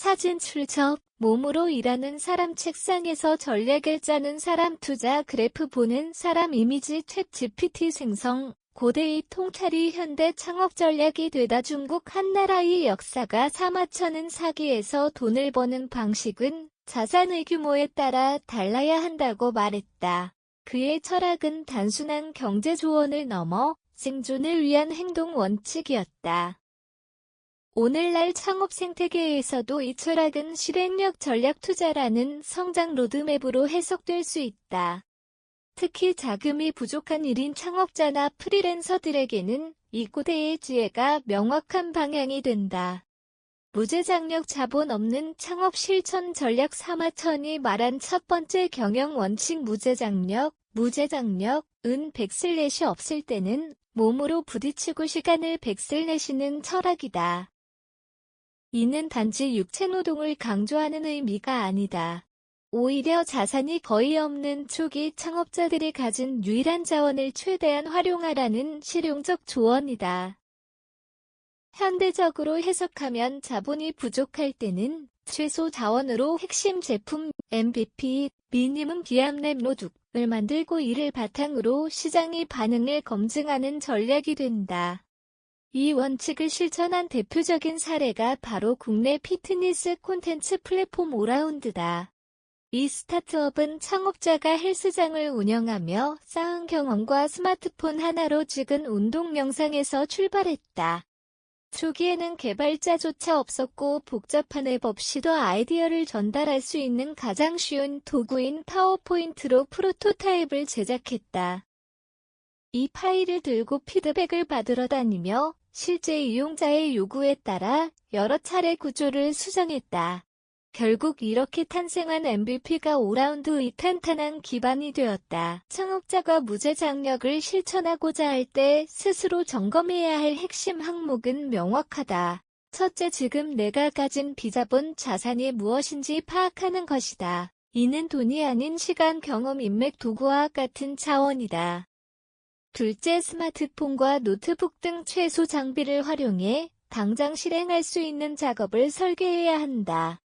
사진 출처, 몸으로 일하는 사람 책상에서 전략을 짜는 사람 투자 그래프 보는 사람 이미지 챗 GPT 생성, 고대의 통찰이 현대 창업 전략이 되다 중국 한나라의 역사가 삼아쳐는 사기에서 돈을 버는 방식은 자산의 규모에 따라 달라야 한다고 말했다. 그의 철학은 단순한 경제 조언을 넘어 생존을 위한 행동 원칙이었다. 오늘날 창업 생태계에서도 이 철학은 실행력 전략 투자라는 성장 로드맵으로 해석될 수 있다. 특히 자금이 부족한 1인 창업자나 프리랜서들에게는 이 고대의 지혜가 명확한 방향이 된다. 무제장력 자본 없는 창업 실천 전략 사마천이 말한 첫 번째 경영 원칙 무제장력은 백슬넷이 없을 때는 몸으로 부딪히고 시간을 백슬내시는 철학이다. 이는 단지 육체노동을 강조하는 의미가 아니다. 오히려 자산이 거의 없는 초기 창업자들이 가진 유일한 자원을 최대한 활용하라는 실용적 조언이다. 현대적으로 해석하면 자본이 부족할 때는 최소 자원으로 핵심 제품 MVP, 미니멈 비합랩 노둑을 만들고 이를 바탕으로 시장의 반응을 검증하는 전략이 된다. 이 원칙을 실천한 대표적인 사례가 바로 국내 피트니스 콘텐츠 플랫폼 오라운드다. 이 스타트업은 창업자가 헬스장을 운영하며 쌓은 경험과 스마트폰 하나로 찍은 운동 영상에서 출발했다. 초기에는 개발자조차 없었고 복잡한 앱 없이도 아이디어를 전달할 수 있는 가장 쉬운 도구인 파워포인트로 프로토타입을 제작했다. 이 파일을 들고 피드백을 받으러 다니며 실제 이용자의 요구에 따라 여러 차례 구조를 수정했다. 결국 이렇게 탄생한 MVP가 오라운드의 탄탄한 기반이 되었다. 창업자가 무제장력을 실천하고자 할 때 스스로 점검해야 할 핵심 항목은 명확하다. 첫째, 지금 내가 가진 비자본 자산이 무엇인지 파악하는 것이다. 이는 돈이 아닌 시간, 경험, 인맥, 도구와 같은 차원이다. 둘째, 스마트폰과 노트북 등 최소 장비를 활용해 당장 실행할 수 있는 작업을 설계해야 한다.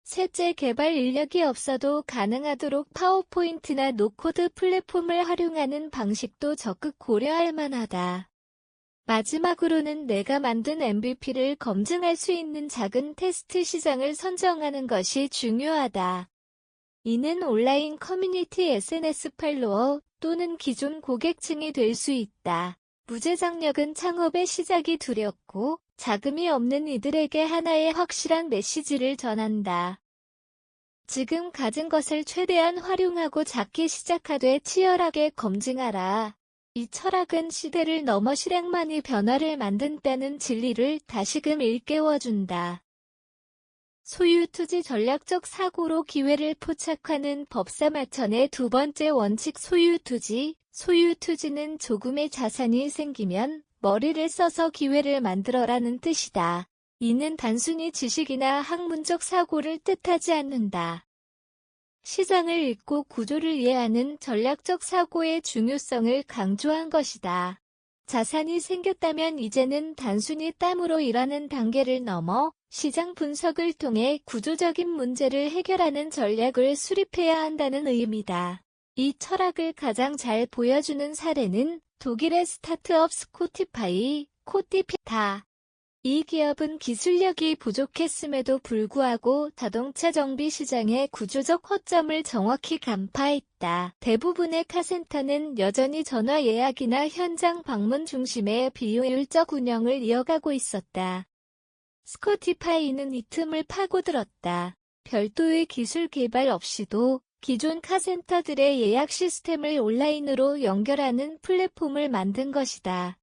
셋째, 개발 인력이 없어도 가능하도록 파워포인트나 노코드 플랫폼을 활용하는 방식도 적극 고려할 만하다. 마지막으로는 내가 만든 MVP를 검증할 수 있는 작은 테스트 시장을 선정하는 것이 중요하다. 이는 온라인 커뮤니티 SNS 팔로워 또는 기존 고객층이 될 수 있다. 무제장력은 창업의 시작이 두렵고 자금이 없는 이들에게 하나의 확실한 메시지를 전한다. 지금 가진 것을 최대한 활용하고 작게 시작하되 치열하게 검증하라. 이 철학은 시대를 넘어 실행만이 변화를 만든다는 진리를 다시금 일깨워준다. 소유투지 전략적 사고로 기회를 포착하는 법사마천의 두 번째 원칙 소유투지. 소유투지는 조금의 자산이 생기면 머리를 써서 기회를 만들어라는 뜻이다. 이는 단순히 지식이나 학문적 사고를 뜻하지 않는다. 시장을 읽고 구조를 이해하는 전략적 사고의 중요성을 강조한 것이다. 자산이 생겼다면 이제는 단순히 땀으로 일하는 단계를 넘어 시장 분석을 통해 구조적인 문제를 해결하는 전략을 수립해야 한다는 의미다. 이 철학을 가장 잘 보여주는 사례는 독일의 스타트업 코티피다. 이 기업은 기술력이 부족했음에도 불구하고 자동차 정비 시장의 구조적 허점을 정확히 간파했다. 대부분의 카센터는 여전히 전화 예약이나 현장 방문 중심의 비효율적 운영을 이어가고 있었다. 스코티파이는 이 틈을 파고들었다. 별도의 기술 개발 없이도 기존 카센터들의 예약 시스템을 온라인으로 연결하는 플랫폼을 만든 것이다.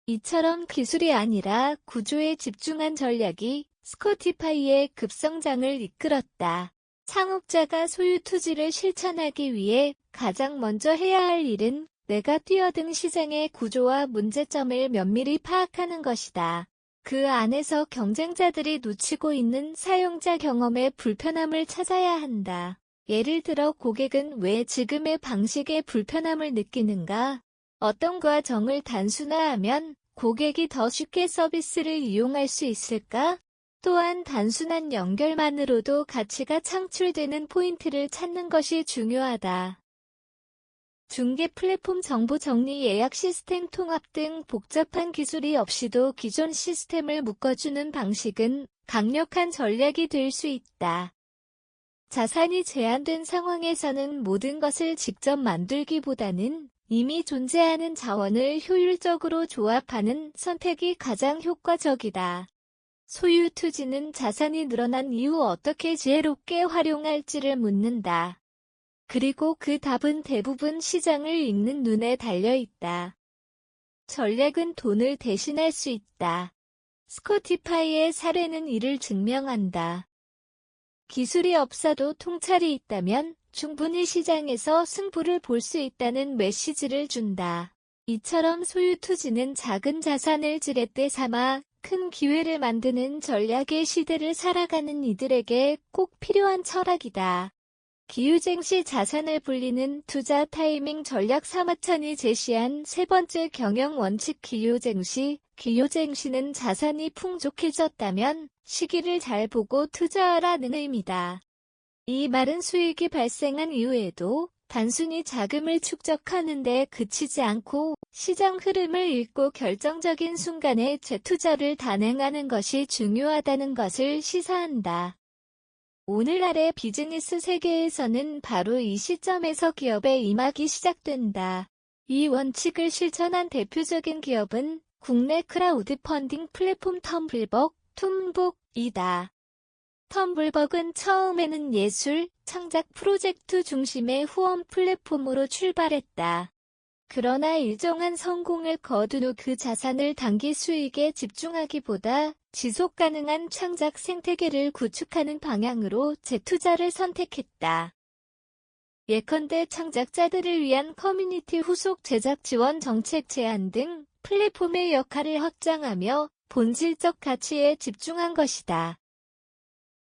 이처럼 기술이 아니라 구조에 집중한 전략이 스코티파이의 급성장을 이끌었다. 창업자가 소유투지를 실천하기 위해 가장 먼저 해야 할 일은 내가 뛰어든 시장의 구조와 문제점을 면밀히 파악하는 것이다. 그 안에서 경쟁자들이 놓치고 있는 사용자 경험의 불편함을 찾아야 한다. 예를 들어 고객은 왜 지금의 방식에 불편함을 느끼는가? 어떤 과정을 단순화하면 고객이 더 쉽게 서비스를 이용할 수 있을까? 또한 단순한 연결만으로도 가치가 창출되는 포인트를 찾는 것이 중요하다. 중개 플랫폼 정보 정리 예약 시스템 통합 등 복잡한 기술이 없이도 기존 시스템을 묶어주는 방식은 강력한 전략이 될 수 있다. 자산이 제한된 상황에서는 모든 것을 직접 만들기보다는 이미 존재하는 자원을 효율적으로 조합하는 선택이 가장 효과적이다. 소유 투지는 자산이 늘어난 이후 어떻게 지혜롭게 활용할지를 묻는다. 그리고 그 답은 대부분 시장을 읽는 눈에 달려있다. 전략은 돈을 대신할 수 있다. 스포티파이의 사례는 이를 증명한다. 기술이 없어도 통찰이 있다면 충분히 시장에서 승부를 볼 수 있다는 메시지를 준다. 이처럼 소유 투지는 작은 자산을 지렛대 삼아 큰 기회를 만드는 전략의 시대를 살아가는 이들에게 꼭 필요한 철학이다. 기후쟁시 자산을 불리는 투자 타이밍 전략 사마천이 제시한 세 번째 경영 원칙 기후쟁시는 자산이 풍족해졌다면 시기를 잘 보고 투자하라는 의미다. 이 말은 수익이 발생한 이후에도 단순히 자금을 축적하는 데 그치지 않고 시장 흐름을 읽고 결정적인 순간에 재투자를 단행하는 것이 중요하다는 것을 시사한다. 오늘날의 비즈니스 세계에서는 바로 이 시점에서 기업의 임하기 시작된다. 이 원칙을 실천한 대표적인 기업은 국내 크라우드 펀딩 플랫폼 텀블벅이다. 텀블벅은 처음에는 예술, 창작 프로젝트 중심의 후원 플랫폼으로 출발했다. 그러나 일정한 성공을 거둔 후 그 자산을 단기 수익에 집중하기보다 지속 가능한 창작 생태계를 구축하는 방향으로 재투자를 선택했다. 예컨대 창작자들을 위한 커뮤니티 후속 제작 지원 정책 제안 등 플랫폼의 역할을 확장하며 본질적 가치에 집중한 것이다.